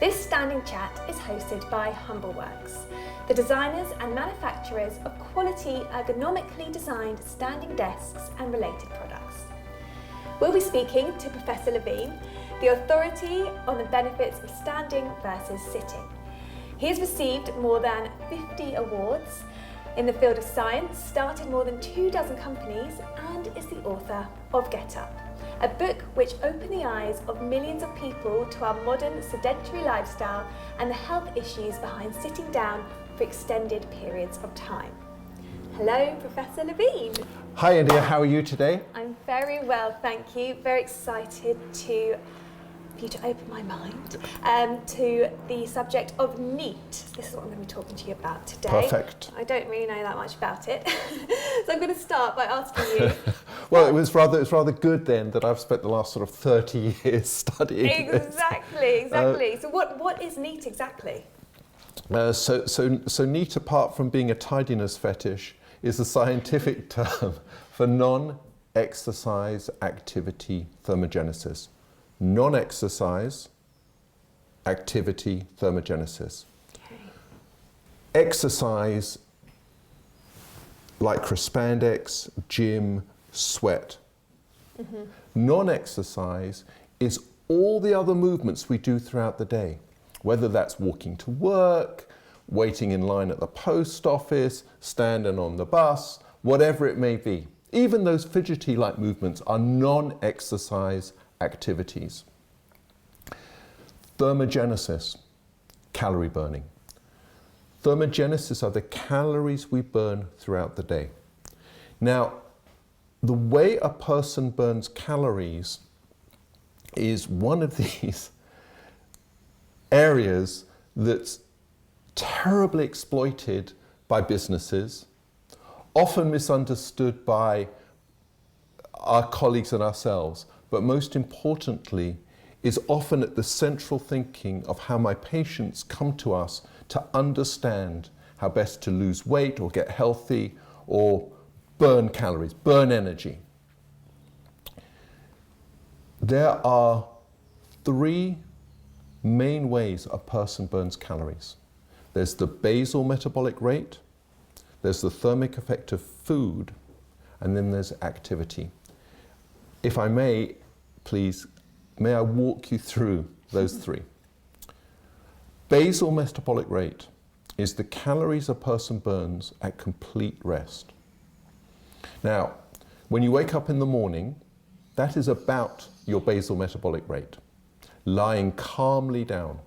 This standing chat is hosted by HumbleWorks, the designers and manufacturers of quality ergonomically designed standing desks and related products. We'll be speaking to Professor Levine, the authority on the benefits of standing versus sitting. He has received more than 50 awards in the field of science, started more than 24 companies, and is the author of Get Up, a book which opened the eyes of millions of people to our modern sedentary lifestyle and the health issues behind sitting down for extended periods of time. Hello, Professor Levine. Hi, India. How are you today? I'm very well, thank you. Very excited for you to open my mind to the subject of NEAT. This is what I'm going to be talking to you about today. Perfect. I don't really know that much about it, so I'm going to start by asking you. Well, it was rather good then that I've spent the last sort of 30 years studying Exactly. So what is NEAT exactly? So NEAT, apart from being a tidiness fetish, is a scientific term for non-exercise activity thermogenesis. Non-exercise activity thermogenesis. Okay. Exercise, like spandex, gym, sweat. Mm-hmm. Non-exercise is all the other movements we do throughout the day, whether that's walking to work, waiting in line at the post office, standing on the bus, whatever it may be. Even those fidgety-like movements are non-exercise activities. Thermogenesis, calorie burning. Thermogenesis are the calories we burn throughout the day. Now, the way a person burns calories is one of these areas that's terribly exploited by businesses, often misunderstood by our colleagues and ourselves, but most importantly, is often at the central thinking of how my patients come to us to understand how best to lose weight or get healthy or burn calories, burn energy. There are three main ways a person burns calories. There's the basal metabolic rate, there's the thermic effect of food, and then there's activity. If I may, please, may I walk you through those three? Basal metabolic rate is the calories a person burns at complete rest. Now, when you wake up in the morning, that is about your basal metabolic rate, lying calmly down.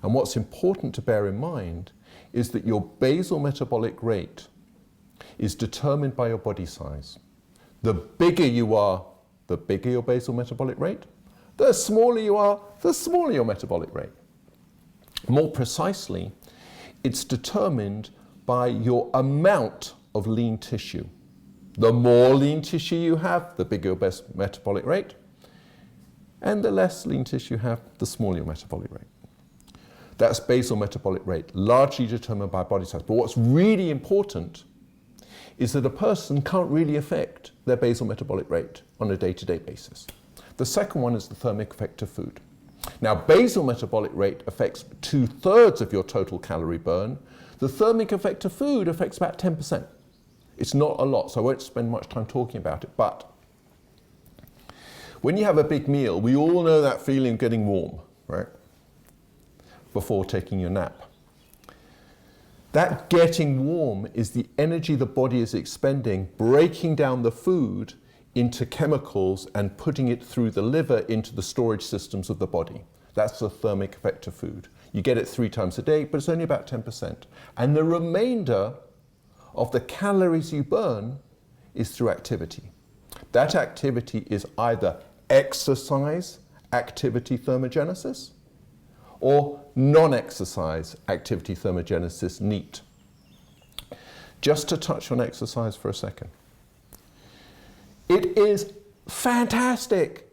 And what's important to bear in mind is that your basal metabolic rate is determined by your body size. The bigger you are, the bigger your basal metabolic rate. The smaller you are, the smaller your metabolic rate. More precisely, it's determined by your amount of lean tissue. The more lean tissue you have, the bigger your best metabolic rate. And the less lean tissue you have, the smaller your metabolic rate. That's basal metabolic rate, largely determined by body size. But what's really important is that a person can't really affect their basal metabolic rate on a day-to-day basis. The second one is the thermic effect of food. Now, basal metabolic rate affects 2/3 of your total calorie burn. The thermic effect of food affects about 10%. It's not a lot, so I won't spend much time talking about it. But when you have a big meal, we all know that feeling of getting warm, right? Before taking your nap. That getting warm is the energy the body is expending, breaking down the food into chemicals and putting it through the liver into the storage systems of the body. That's the thermic effect of food. You get it 3 times a day, but it's only about 10%. And the remainder of the calories you burn is through activity. That activity is either exercise activity thermogenesis or non-exercise activity thermogenesis, NEAT. Just to touch on exercise for a second. It is fantastic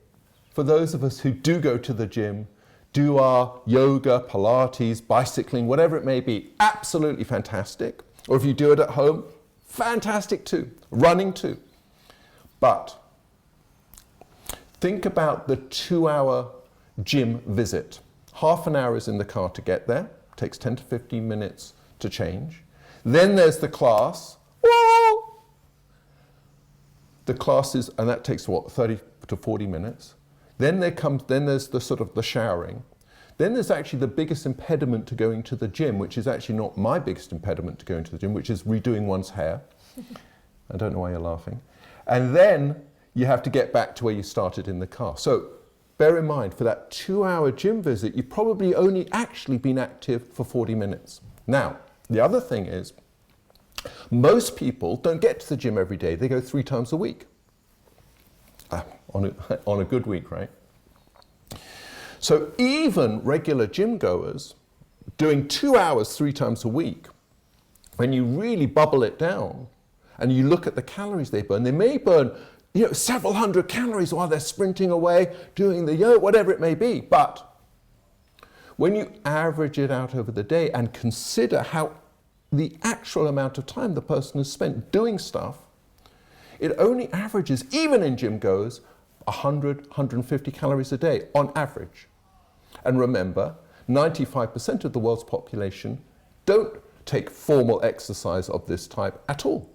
for those of us who do go to the gym, do our yoga, Pilates, bicycling, whatever it may be, absolutely fantastic. Or if you do it at home, fantastic too, running too. But think about the 2-hour gym visit. Half an hour is in the car to get there. Takes 10 to 15 minutes to change. Then there's the class. The class is, and that takes what, 30 to 40 minutes. Then there's the sort of the showering. Then there's actually the biggest impediment to going to the gym, which is actually not my biggest impediment to going to the gym, which is redoing one's hair. I don't know why you're laughing. And then you have to get back to where you started in the car. So bear in mind, for that 2-hour gym visit, you've probably only actually been active for 40 minutes. Now, the other thing is, most people don't get to the gym every day. They go 3 times a week. On a good week, right? So even regular gym goers doing 2 hours 3 times a week, when you really bubble it down and you look at the calories they burn, they may burn several hundred calories while they're sprinting away, doing the whatever it may be. But when you average it out over the day and consider how the actual amount of time the person has spent doing stuff, it only averages, even in gym goers, 100, 150 calories a day on average. And remember, 95% of the world's population don't take formal exercise of this type at all.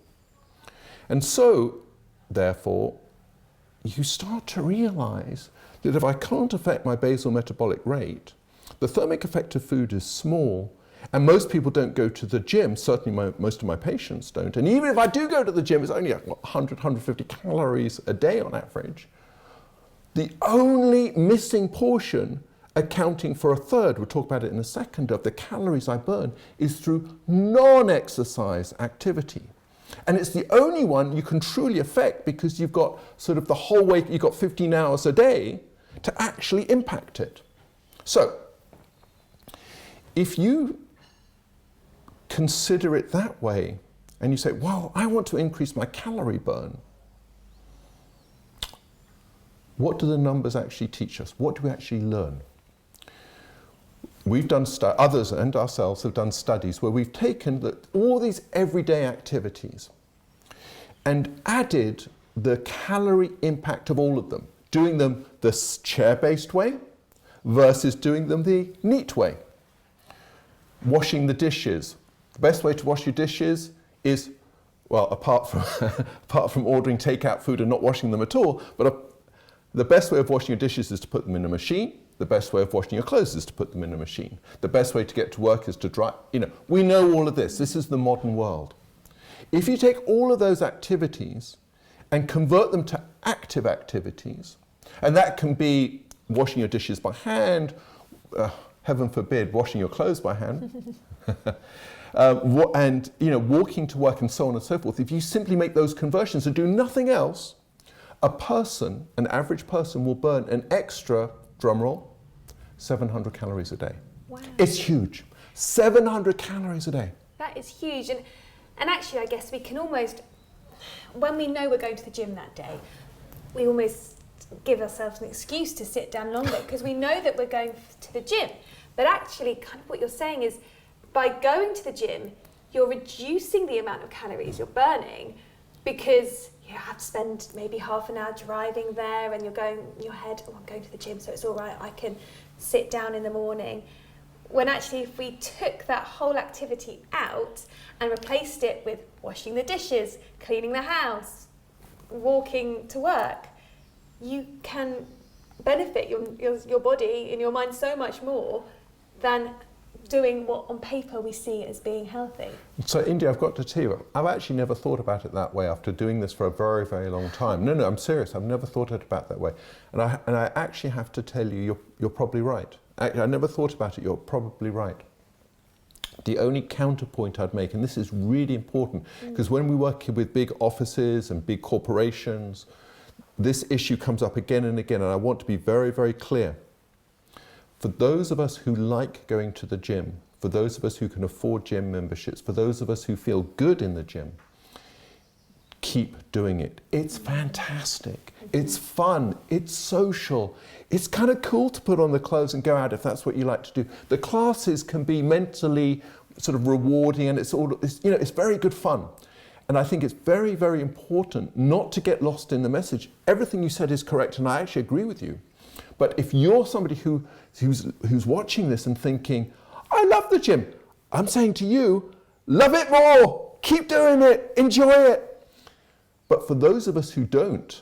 And so, therefore, you start to realize that if I can't affect my basal metabolic rate, the thermic effect of food is small, and most people don't go to the gym. Certainly most of my patients don't. And even if I do go to the gym, it's only 100, 150 calories a day on average. The only missing portion, accounting for a third, we'll talk about it in a second, of the calories I burn, is through non-exercise activity. And it's the only one you can truly affect, because you've got sort of the whole week, you've got 15 hours a day to actually impact it. So, if you consider it that way, and you say, well, I want to increase my calorie burn, what do the numbers actually teach us? What do we actually learn? We've done, others and ourselves have done studies where we've taken all these everyday activities and added the calorie impact of all of them, doing them the chair-based way versus doing them the neat way. Washing the dishes. The best way to wash your dishes is, well, apart from ordering takeout food and not washing them at all, but the best way of washing your dishes is to put them in a machine. The best way of washing your clothes is to put them in a machine. The best way to get to work is to dry. We know all of this. This is the modern world. If you take all of those activities and convert them to active activities, and that can be washing your dishes by hand, heaven forbid, washing your clothes by hand, and walking to work and so on and so forth. If you simply make those conversions and do nothing else, an average person will burn an extra, drumroll, 700 calories a day. Wow. It's huge. 700 calories a day. That is huge. And actually, I guess we can almost, when we know we're going to the gym that day, we almost give ourselves an excuse to sit down longer because we know that we're going to the gym. But actually, kind of what you're saying is, by going to the gym, you're reducing the amount of calories you're burning because you have to spend maybe half an hour driving there and you're going in your head, oh, I'm going to the gym, so it's all right, I can sit down in the morning. When actually, if we took that whole activity out and replaced it with washing the dishes, cleaning the house, walking to work, you can benefit your body and your mind so much more than doing what on paper we see as being healthy. So India, I've got to tell you, I've actually never thought about it that way after doing this for a very, very long time. No, I'm serious, I've never thought it about that way. And I actually have to tell you, you're probably right. I never thought about it, you're probably right. The only counterpoint I'd make, and this is really important, because when we work with big offices and big corporations, this issue comes up again and again, and I want to be very, very clear. For those of us who like going to the gym, for those of us who can afford gym memberships, for those of us who feel good in the gym, keep doing it. It's fantastic. It's fun. It's social. It's kind of cool to put on the clothes and go out if that's what you like to do. The classes can be mentally sort of rewarding, and it's very good fun. And I think it's very, very important not to get lost in the message. Everything you said is correct, and I actually agree with you. But if you're somebody who's watching this and thinking, I love the gym, I'm saying to you, love it more, keep doing it, enjoy it. But for those of us who don't,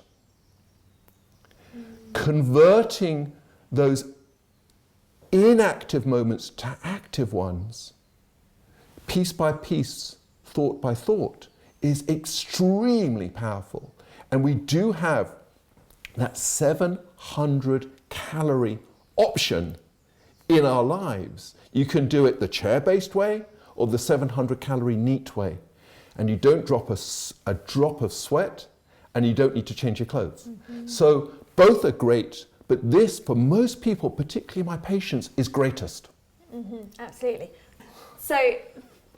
converting those inactive moments to active ones, piece by piece, thought by thought, is extremely powerful. And we do have that 700 calorie option in our lives. You can do it the chair-based way or the 700 calorie neat way. And you don't drop a drop of sweat, and you don't need to change your clothes. So both are great, but this, for most people, particularly my patients, is greatest. Absolutely. So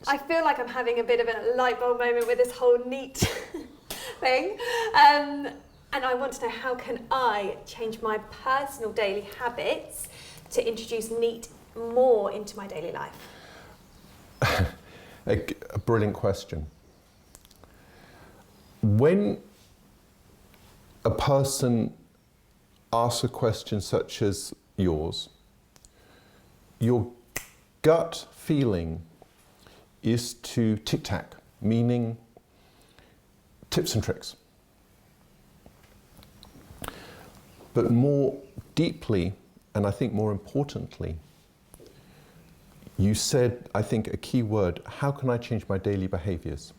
I feel like I'm having a bit of a light bulb moment with this whole neat thing. And I want to know, how can I change my personal daily habits to introduce neat more into my daily life? A brilliant question. When a person asks a question such as yours, your gut feeling is to tic-tac, meaning tips and tricks. But more deeply, and I think more importantly, you said, I think, a key word: how can I change my daily behaviors?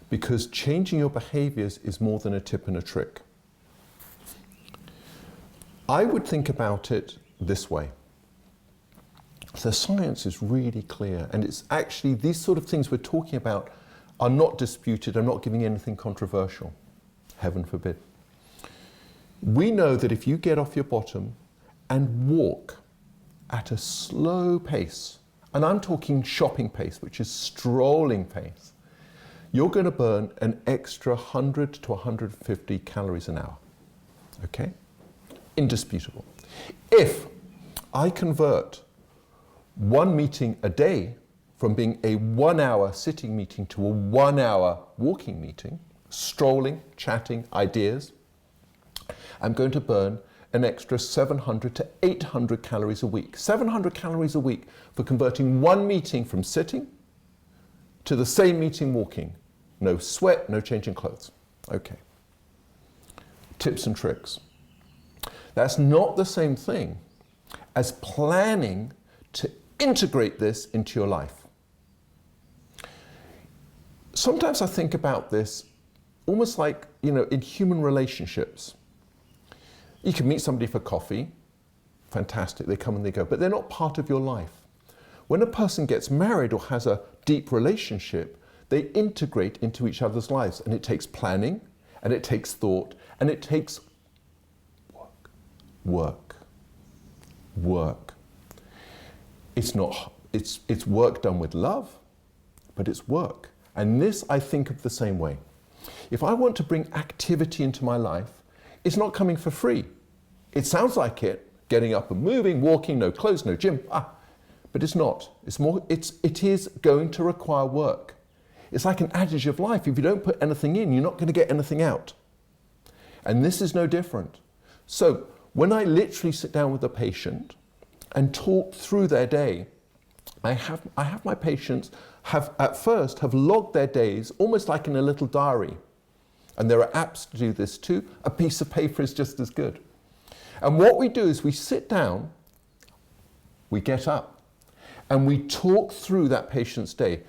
Because changing your behaviors is more than a tip and a trick. I would think about it this way. The science is really clear, and it's actually, these sort of things we're talking about are not disputed. I'm not giving anything controversial, heaven forbid. We know that if you get off your bottom and walk at a slow pace, and I'm talking shopping pace, which is strolling pace, you're going to burn an extra 100 to 150 calories an hour, okay? Indisputable. If I convert one meeting a day from being a 1 hour sitting meeting to a 1 hour walking meeting, strolling, chatting, ideas, I'm going to burn an extra 700 to 800 calories a week. 700 calories a week for converting one meeting from sitting to the same meeting walking. No sweat, no changing clothes. Okay. Tips and tricks. That's not the same thing as planning to integrate this into your life. Sometimes I think about this almost like, in human relationships. You can meet somebody for coffee, fantastic, they come and they go, but they're not part of your life. When a person gets married or has a deep relationship, they integrate into each other's lives, and it takes planning, and it takes thought, and it takes work. It's work done with love, but it's work. And this I think of the same way. If I want to bring activity into my life, it's not coming for free. It sounds like it, getting up and moving, walking, no clothes, no gym, but it's not. It is going to require work. It's like an adage of life. If you don't put anything in, you're not going to get anything out. And this is no different. So when I literally sit down with a patient and talk through their day, I have my patients at first have logged their days almost like in a little diary. And there are apps to do this too. A piece of paper is just as good. And what we do is we sit down, we get up, and we talk through that patient's day.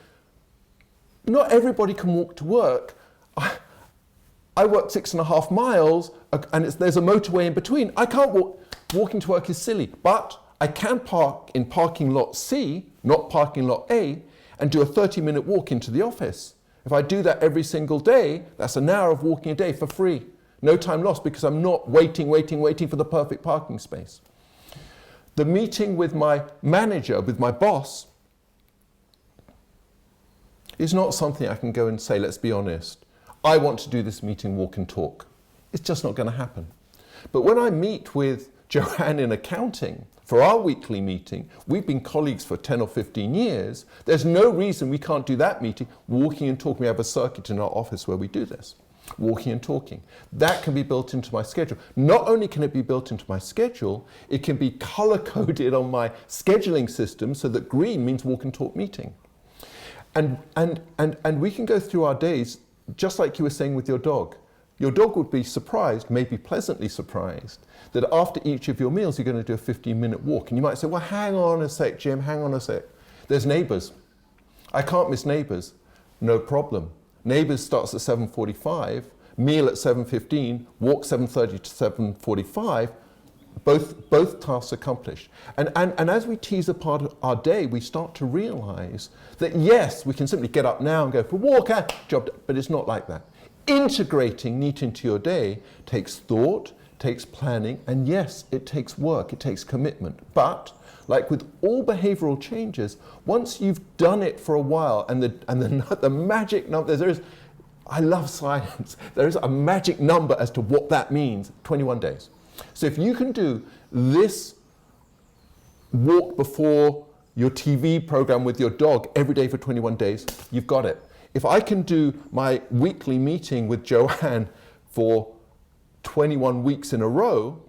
Not everybody can walk to work. I work 6.5 miles, and there's a motorway in between. I can't walk. Walking to work is silly, but I can park in parking lot C, not parking lot A, and do a 30-minute walk into the office. If I do that every single day, that's an hour of walking a day for free. No time lost, because I'm not waiting for the perfect parking space. The meeting with my manager, with my boss, is not something I can go and say, let's be honest, I want to do this meeting, walk and talk. It's just not going to happen. But when I meet with Joanne in accounting for our weekly meeting, we've been colleagues for 10 or 15 years, there's no reason we can't do that meeting, walking and talking. We have a circuit in our office where we do this. walking and talking. That can be built into my schedule. Not only can it be built into my schedule, it can be color-coded on my scheduling system so that green means walk and talk meeting. And we can go through our days just like you were saying with your dog. Your dog would be surprised, maybe pleasantly surprised, that after each of your meals you're going to do a 15-minute walk. And you might say, well, hang on a sec, Jim, hang on a sec. There's neighbours. I can't miss neighbours. No problem. Neighbours starts at 7:45, meal at 7:15, walk 7:30 to 7:45, both tasks accomplished. And as we tease apart our day, we start to realise that yes, we can simply get up now and go for a walk, job done, but it's not like that. Integrating NEAT into your day takes thought, takes planning, and yes, it takes work, it takes commitment. But like with all behavioral changes, once you've done it for a while, and the magic number, I love science, there is a magic number as to what that means, 21 days. So if you can do this walk before your TV program with your dog every day for 21 days, you've got it. If I can do my weekly meeting with Joanne for 21 weeks in a row,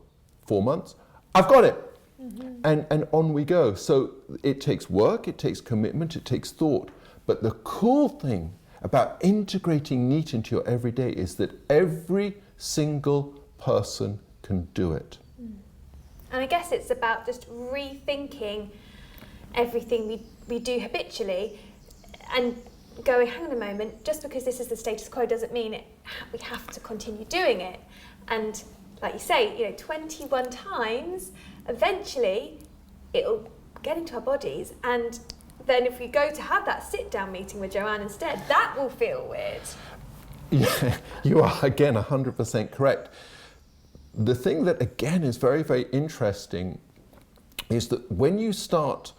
4 months, I've got it. Mm-hmm. And on we go. So it takes work, it takes commitment, it takes thought. But the cool thing about integrating NEAT into your everyday is that every single person can do it. And I guess it's about just rethinking everything we do habitually and going, hang on a moment, just because this is the status quo doesn't mean we have to continue doing it. And like you say, 21 times, eventually it'll get into our bodies, and then if we go to have that sit-down meeting with Joanne instead, that will feel weird. Yeah, you are again 100% correct. The thing that again is very, very interesting is that when you start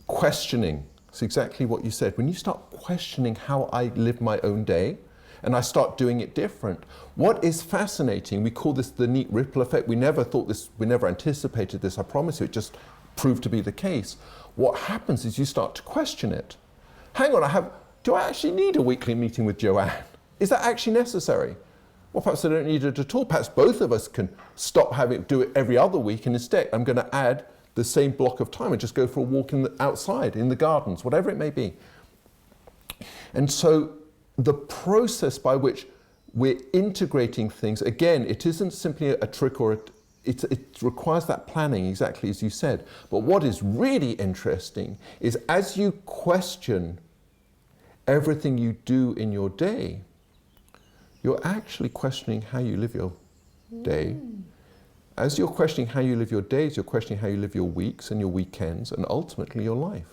questioning, it's exactly what you said, when you start questioning how I live my own day, and I start doing it different. What is fascinating, we call this the NEAT ripple effect. We never thought this, we never anticipated this, I promise you, it just proved to be the case. What happens is you start to question it. Hang on, do I actually need a weekly meeting with Joanne? Is that actually necessary? Well, perhaps I don't need it at all. Perhaps both of us can stop do it every other week, and instead I'm going to add the same block of time and just go for a walk outside, in the gardens, whatever it may be. And so the process by which we're integrating things, again, it isn't simply a trick or it requires that planning, exactly as you said. But what is really interesting is as you question everything you do in your day, you're actually questioning how you live your day. As you're questioning how you live your days, you're questioning how you live your weeks and your weekends and ultimately your life.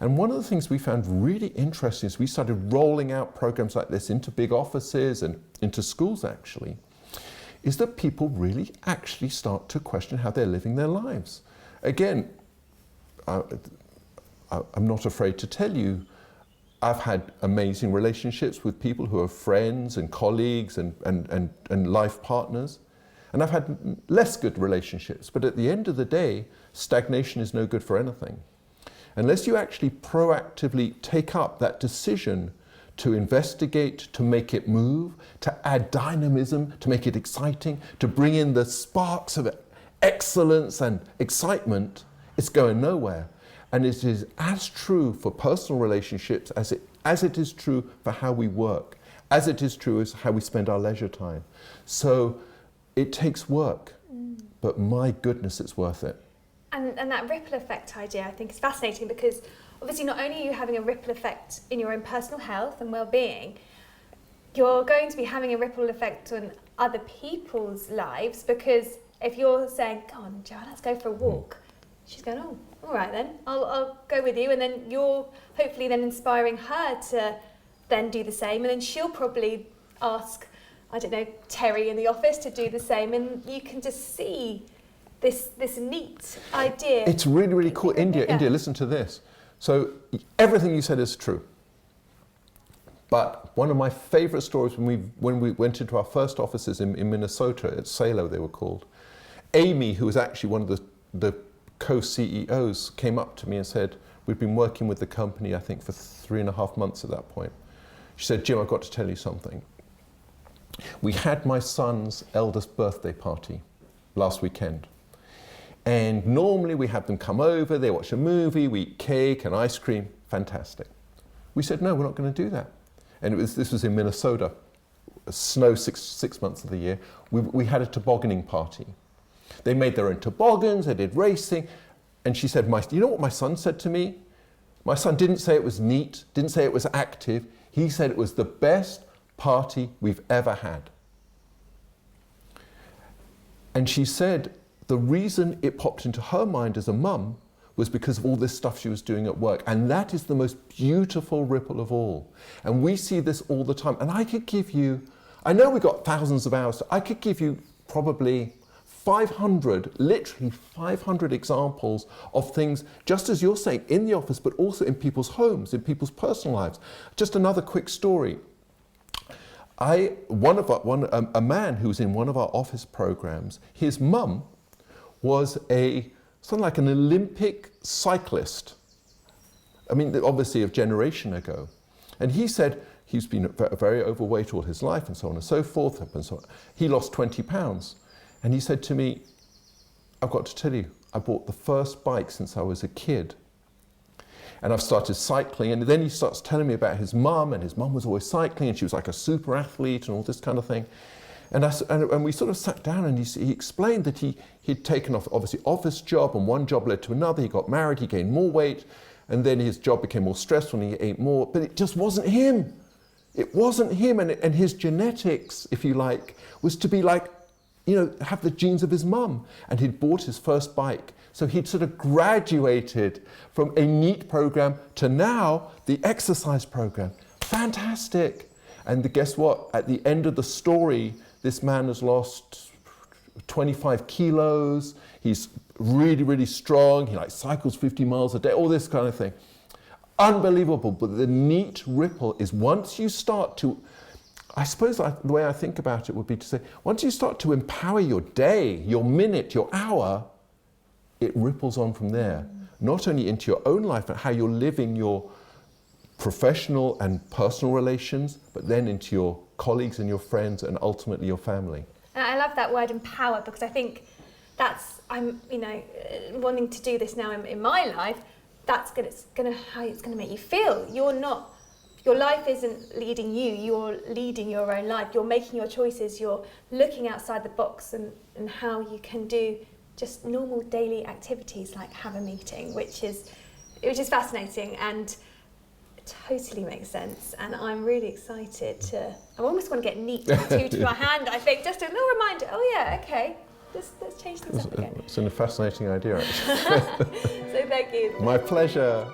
And one of the things we found really interesting is we started rolling out programs like this into big offices and into schools actually, is that people really actually start to question how they're living their lives. Again, I'm not afraid to tell you, I've had amazing relationships with people who are friends and colleagues and life partners. And I've had less good relationships. But at the end of the day, stagnation is no good for anything. Unless you actually proactively take up that decision to investigate, to make it move, to add dynamism, to make it exciting, to bring in the sparks of excellence and excitement, it's going nowhere. And it is as true for personal relationships as it is true for how we work, as it is true as how we spend our leisure time. So it takes work, but my goodness, it's worth it. And that ripple effect idea I think is fascinating, because obviously not only are you having a ripple effect in your own personal health and well-being, you're going to be having a ripple effect on other people's lives, because if you're saying, come on, Joanne, let's go for a walk, she's going, oh, all right then, I'll go with you, and then you're hopefully then inspiring her to then do the same, and then she'll probably ask, I don't know, Terry in the office to do the same, and you can just see this neat idea. It's really, really cool. India, listen to this. So everything you said is true. But one of my favorite stories when we went into our first offices in Minnesota, at Salo they were called, Amy, who was actually one of the co-CEOs, came up to me and said, we'd been working with the company, I think, for 3.5 months at that point. She said, Jim, I've got to tell you something. We had my son's eldest birthday party last weekend. And normally we have them come over, they watch a movie, we eat cake and ice cream, fantastic. We said, no, we're not going to do that. And this was in Minnesota, snow six months of the year. We had a tobogganing party. They made their own toboggans, they did racing. And she said, you know what my son said to me? My son didn't say it was neat, didn't say it was active. He said it was the best party we've ever had. And she said the reason it popped into her mind as a mum was because of all this stuff she was doing at work. And that is the most beautiful ripple of all. And we see this all the time. And I could give you, I know we've got thousands of hours, I could give you probably 500, literally 500 examples of things, just as you're saying, in the office, but also in people's homes, in people's personal lives. Just another quick story. A man who was in one of our office programs, his mum was something like an Olympic cyclist. I mean, obviously a generation ago. And he said he's been very overweight all his life and so on and so forth. And so on. He lost 20 pounds. And he said to me, I've got to tell you, I bought the first bike since I was a kid. And I've started cycling. And then he starts telling me about his mum, and his mum was always cycling, and she was like a super athlete and all this kind of thing. And we sort of sat down, and he explained that he'd taken off, obviously, office job, and one job led to another. He got married, he gained more weight, and then his job became more stressful, and he ate more. But it just wasn't him. It wasn't him. And his genetics, if you like, was to be like, you know, have the genes of his mum. And he'd bought his first bike. So he'd sort of graduated from a NEAT program to now the exercise program. Fantastic. And guess what? At the end of the story, this man has lost 25 kilos. He's really, really strong. He like cycles 50 miles a day, all this kind of thing. Unbelievable. But the NEAT ripple is once you start to, I suppose the way I think about it would be to say, once you start to empower your day, your minute, your hour, it ripples on from there. Not only into your own life, but how you're living your professional and personal relations, but then into your colleagues and your friends and ultimately your family. I love that word empower, because I think that's, I'm, you know, wanting to do this now in my life, that's how it's gonna make you feel. Your life isn't leading you, you're leading your own life. You're making your choices, you're looking outside the box and how you can do just normal daily activities like have a meeting, which is fascinating and totally makes sense. And I'm really excited I almost want to get NEAT tattooed to my hand, I think, just a little reminder, oh yeah, okay, let's change things up again. It's a fascinating idea, actually. So thank you. My pleasure.